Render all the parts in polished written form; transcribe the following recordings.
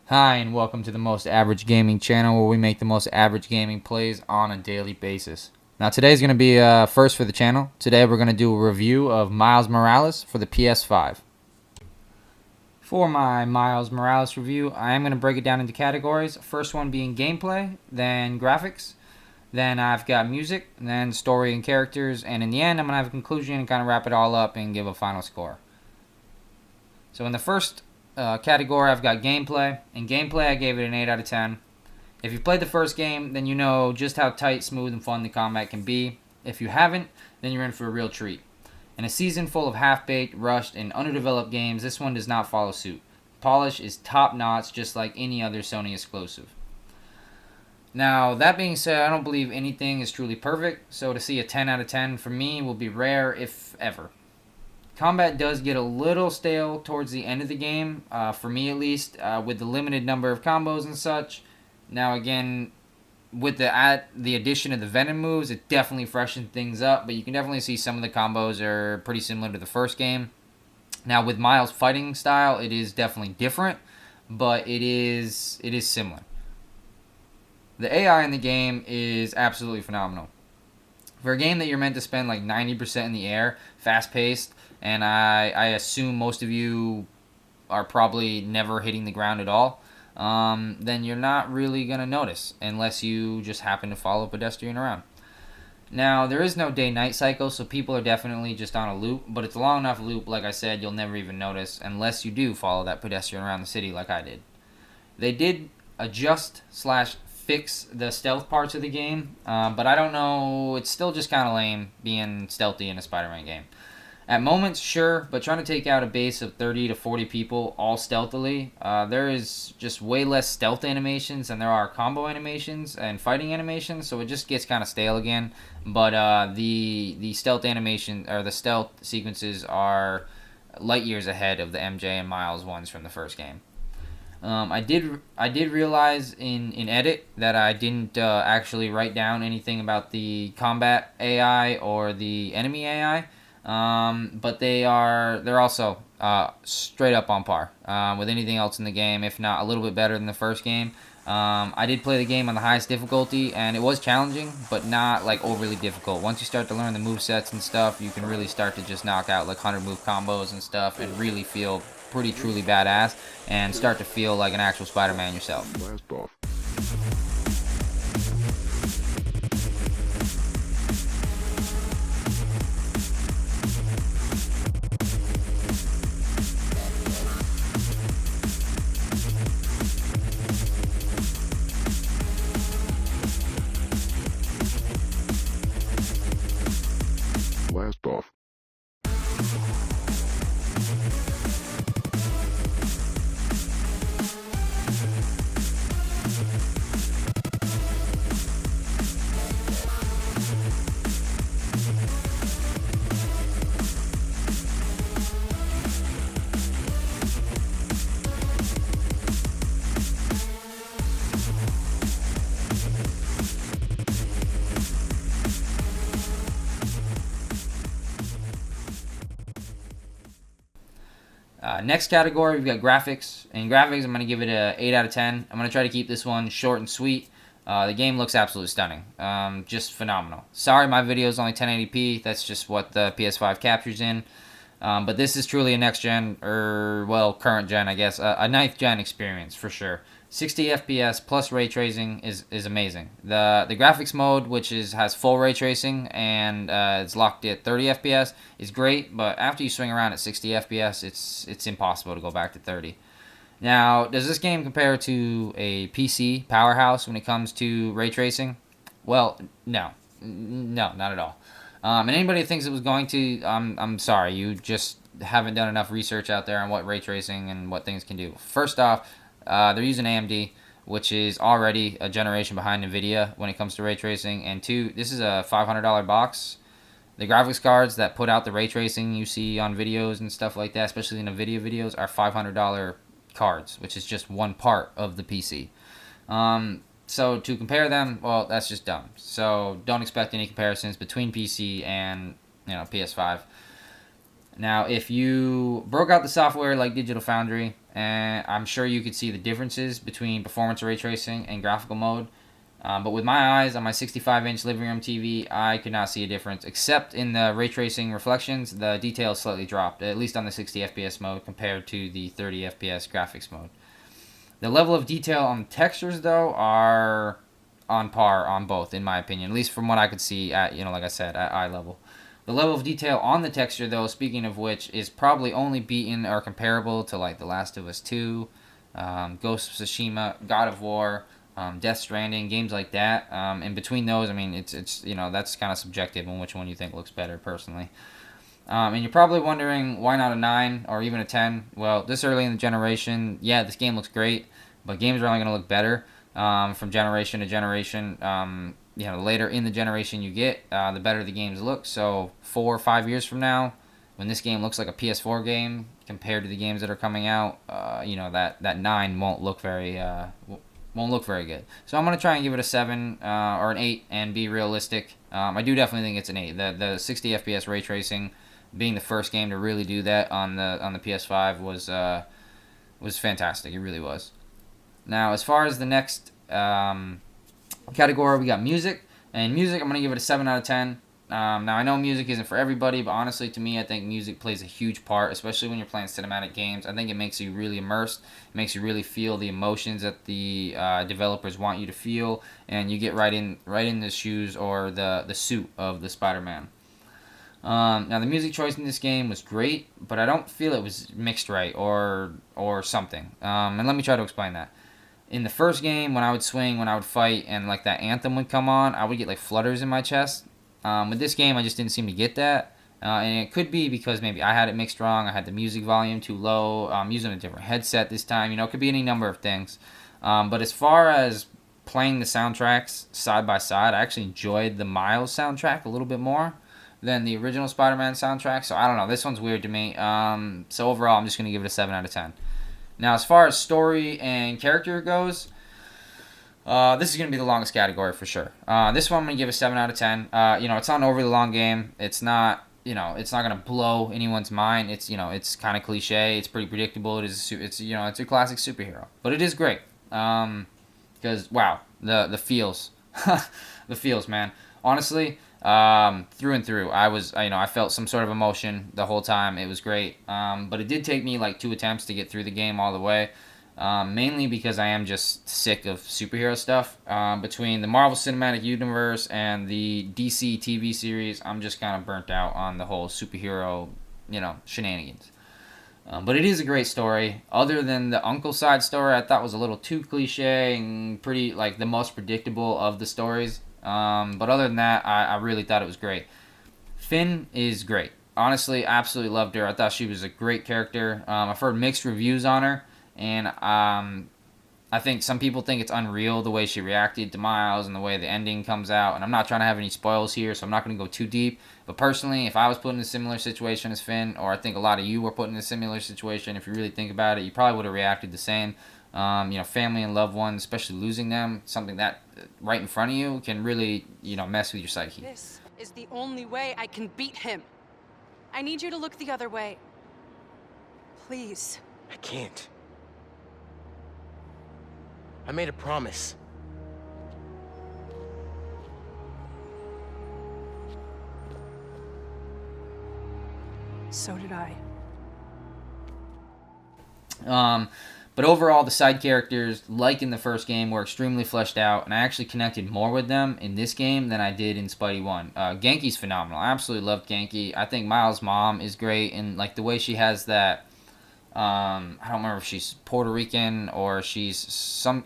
Hi, and welcome to the Most Average Gaming channel, where we make the most average gaming plays on a daily basis. Now, today's going to be a first for the channel. Today, we're going to do a review of Miles Morales for the PS5. For my Miles Morales review, I am going to break it down into categories. First one being gameplay, then graphics, then I've got music, then story and characters, and in the end, I'm going to have a conclusion and kind of wrap it all up and give a final score. So in the first category, I've got gameplay. In gameplay, I gave it an 8 out of 10. If you played the first game, then you know just how tight, smooth, and fun the combat can be. If you haven't, then you're in for a real treat. In a season full of half-baked, rushed, and underdeveloped games, this one does not follow suit. Polish is top-notch, just like any other Sony exclusive. Now, that being said, I don't believe anything is truly perfect, so to see a 10 out of 10 for me will be rare, if ever. Combat does get a little stale towards the end of the game, for me at least, with the limited number of combos and such. Now again, with the addition of the Venom moves, it definitely freshened things up, but you can definitely see some of the combos are pretty similar to the first game. Now with Miles' fighting style, it is definitely different, but it is similar. The AI in the game is absolutely phenomenal. For a game that you're meant to spend like 90% in the air, fast-paced, and I assume most of you are probably never hitting the ground at all, then you're not really going to notice unless you just happen to follow a pedestrian around. Now, there is no day-night cycle, so people are definitely just on a loop, but it's a long enough loop, like I said, you'll never even notice unless you do follow that pedestrian around the city like I did. They did adjust/fix the stealth parts of the game, but I don't know, it's still just kind of lame being stealthy in a Spider-Man game. At moments, sure, but trying to take out a base of 30 to 40 people all stealthily, there is just way less stealth animations than there are combo animations and fighting animations, so it just gets kind of stale again. But the stealth animation or the stealth sequences are light years ahead of the MJ and Miles ones from the first game. I did realize in edit that I didn't actually write down anything about the combat AI or the enemy AI. But they're also straight up on par with anything else in the game, if not a little bit better than the first game. I did play the game on the highest difficulty, and it was challenging, but not like overly difficult. Once you start to learn the movesets and stuff, you can really start to just knock out like 100 move combos and stuff and really feel pretty truly badass and start to feel like an actual Spider-Man yourself. Blast off. Next category, we've got graphics. In graphics, I'm going to give it a 8 out of 10. I'm going to try to keep this one short and sweet. The game looks absolutely stunning. Just phenomenal. Sorry, my video is only 1080p. That's just what the PS5 captures in. But this is truly a next-gen, current gen, I guess. A ninth-gen experience, for sure. 60 FPS plus ray tracing is amazing. The graphics mode, which has full ray tracing and it's locked at 30 FPS, is great. But after you swing around at 60 FPS, it's impossible to go back to 30. Now, does this game compare to a PC powerhouse when it comes to ray tracing? Well, no, not at all. And anybody who thinks it was going to, I'm sorry, you just haven't done enough research out there on what ray tracing and what things can do. First off, they're using AMD, which is already a generation behind NVIDIA when it comes to ray tracing. And two, this is a $500 box. The graphics cards that put out the ray tracing you see on videos and stuff like that, especially in NVIDIA videos, are $500 cards, which is just one part of the PC. So to compare them, well, that's just dumb. So don't expect any comparisons between PC and PS5. Now, if you broke out the software like Digital Foundry and I'm sure you could see the differences between performance ray tracing and graphical mode. But with my eyes on my 65-inch living room TV, I could not see a difference, except in the ray tracing reflections. The detail slightly dropped, at least on the 60 FPS mode compared to the 30 FPS graphics mode. The level of detail on the textures, though, are on par on both, in my opinion, at least from what I could see at, like I said, at eye level. The level of detail on the texture, though, speaking of which, is probably only beaten or comparable to like The Last of Us 2, Ghost of Tsushima, God of War, Death Stranding, games like that. And between those, I mean, it's that's kind of subjective on which one you think looks better, personally. And you're probably wondering why not a 9 or even a 10. Well, this early in the generation, yeah, this game looks great, but games are only going to look better from generation to generation. Later in the generation you get, the better the games look. So 4 or 5 years from now, when this game looks like a PS4 game compared to the games that are coming out, that 9 won't look very good. So I'm going to try and give it a 7 or an 8 and be realistic. I do definitely think it's an 8. The 60 FPS ray tracing, being the first game to really do that on the PS5 was fantastic. It really was. Now, as far as the next category, we got music. And music, I'm going to give it a 7 out of 10. Now, I know music isn't for everybody, but honestly, to me, I think music plays a huge part, especially when you're playing cinematic games. I think it makes you really immersed. It makes you really feel the emotions that the developers want you to feel, and you get right in the shoes or the suit of the Spider-Man. Now, the music choice in this game was great, but I don't feel it was mixed right or something. And let me try to explain that. In the first game, when I would swing, when I would fight, and like that anthem would come on, I would get like flutters in my chest. With this game, I just didn't seem to get that. And it could be because maybe I had it mixed wrong. I had the music volume too low. I'm using a different headset this time. It could be any number of things. But as far as playing the soundtracks side by side, I actually enjoyed the Miles soundtrack a little bit more than the original Spider-Man soundtrack. So I don't know. This one's weird to me. So overall, I'm just going to give it a 7 out of 10. Now, as far as story and character goes, this is going to be the longest category for sure. This one I'm going to give a 7 out of 10. It's not an overly long game. It's not, it's not going to blow anyone's mind. It's, it's kind of cliche. It's pretty predictable. It's a classic superhero. But it is great. Because, wow, the feels. The feels, man. Honestly, through and through, I felt some sort of emotion the whole time. It was great. But it did take me like 2 attempts to get through the game all the way. Mainly because I am just sick of superhero stuff. Between the Marvel Cinematic Universe and the DC TV series, I'm just kind of burnt out on the whole superhero, shenanigans. But it is a great story. Other than the uncle side story, I thought was a little too cliche and pretty, like, the most predictable of the stories. But other than that, I really thought it was great. Finn is great. Honestly, absolutely loved her. I thought she was a great character. I've heard mixed reviews on her. And I think some people think it's unreal the way she reacted to Miles and the way the ending comes out. And I'm not trying to have any spoils here, so I'm not going to go too deep. But personally, if I was put in a similar situation as Finn, or I think a lot of you were put in a similar situation, if you really think about it, you probably would have reacted the same. Family and loved ones, especially losing them, something that right in front of you can really, mess with your psyche. This is the only way I can beat him. I need you to look the other way. Please. I can't. I made a promise. So did I. But overall, the side characters, like in the first game, were extremely fleshed out, and I actually connected more with them in this game than I did in Spidey 1. Genki's phenomenal. I absolutely loved Genki. I think Miles' mom is great, and like the way she has that, I don't remember if she's Puerto Rican or she's some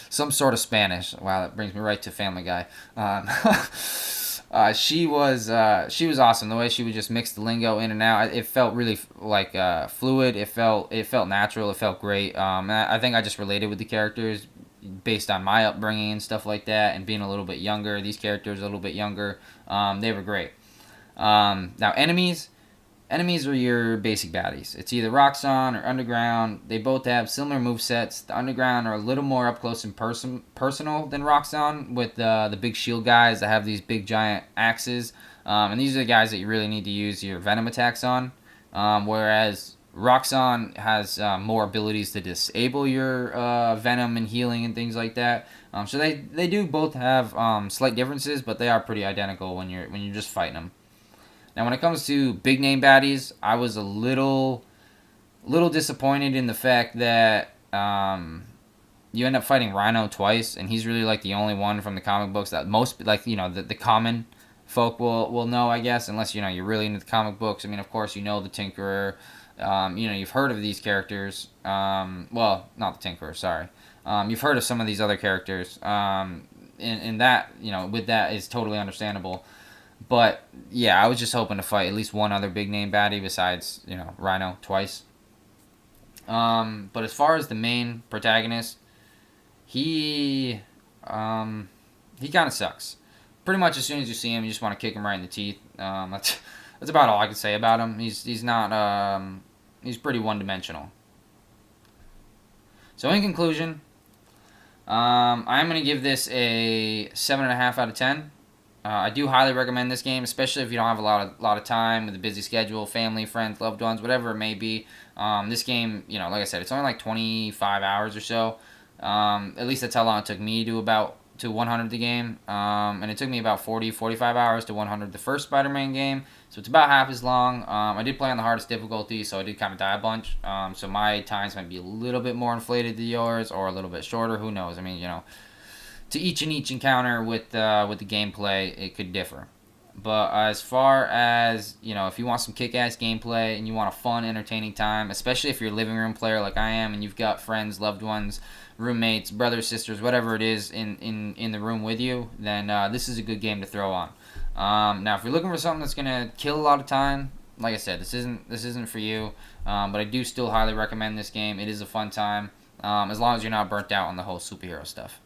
sort of Spanish. Wow, that brings me right to Family Guy. She was awesome. The way she would just mix the lingo in and out, it felt really like fluid. It felt natural. It felt great. And I think I just related with the characters based on my upbringing and stuff like that, and being a little bit younger. These characters a little bit younger. They were great. Now enemies. Enemies are your basic baddies. It's either Roxxon or Underground. They both have similar movesets. The Underground are a little more up close and personal than Roxxon, with the big shield guys that have these big giant axes. And these are the guys that you really need to use your Venom attacks on. Whereas Roxanne has more abilities to disable your venom and healing and things like that. So they do both have slight differences, but they are pretty identical when you're just fighting them. Now, when it comes to big name baddies, I was a little disappointed in the fact that you end up fighting Rhino twice, and he's really like the only one from the comic books that most like the common folk will know, I guess, unless you're really into the comic books. I mean, of course, the Tinkerer. You've heard of these characters. Well, not the Tinkerer, sorry. You've heard of some of these other characters. And that, with that is totally understandable. But yeah, I was just hoping to fight at least one other big name baddie besides, Rhino twice. But as far as the main protagonist, he kind of sucks. Pretty much as soon as you see him, you just want to kick him right in the teeth. That's about all I can say about him. He's not he's pretty one dimensional. So in conclusion, I'm gonna give this a 7.5 out of 10. I do highly recommend this game, especially if you don't have a lot of time with a busy schedule, family, friends, loved ones, whatever it may be. This game, like I said, it's only like 25 hours or so. At least that's how long it took me to 100 the game. And it took me about 45 hours to 100 the first Spider-Man game. So it's about half as long. I did play on the hardest difficulty, so I did kind of die a bunch. So my times might be a little bit more inflated than yours, or a little bit shorter. Who knows? I mean, to each encounter with the gameplay, it could differ. But as far as, if you want some kick-ass gameplay and you want a fun, entertaining time, especially if you're a living room player like I am and you've got friends, loved ones, roommates, brothers, sisters, whatever it is in the room with you, then this is a good game to throw on. Now, if you're looking for something that's going to kill a lot of time, like I said, this isn't for you. But I do still highly recommend this game. It is a fun time, as long as you're not burnt out on the whole superhero stuff.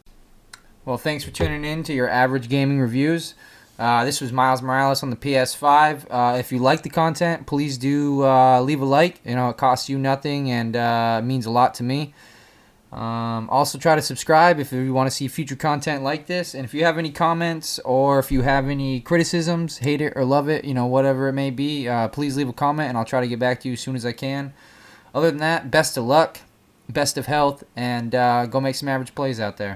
Well, thanks for tuning in to your average gaming reviews. This was Miles Morales on the PS5. If you like the content, please do leave a like. It costs you nothing and means a lot to me. Also, try to subscribe if you want to see future content like this. And if you have any comments or if you have any criticisms, hate it or love it, whatever it may be, please leave a comment and I'll try to get back to you as soon as I can. Other than that, best of luck, best of health, and go make some average plays out there.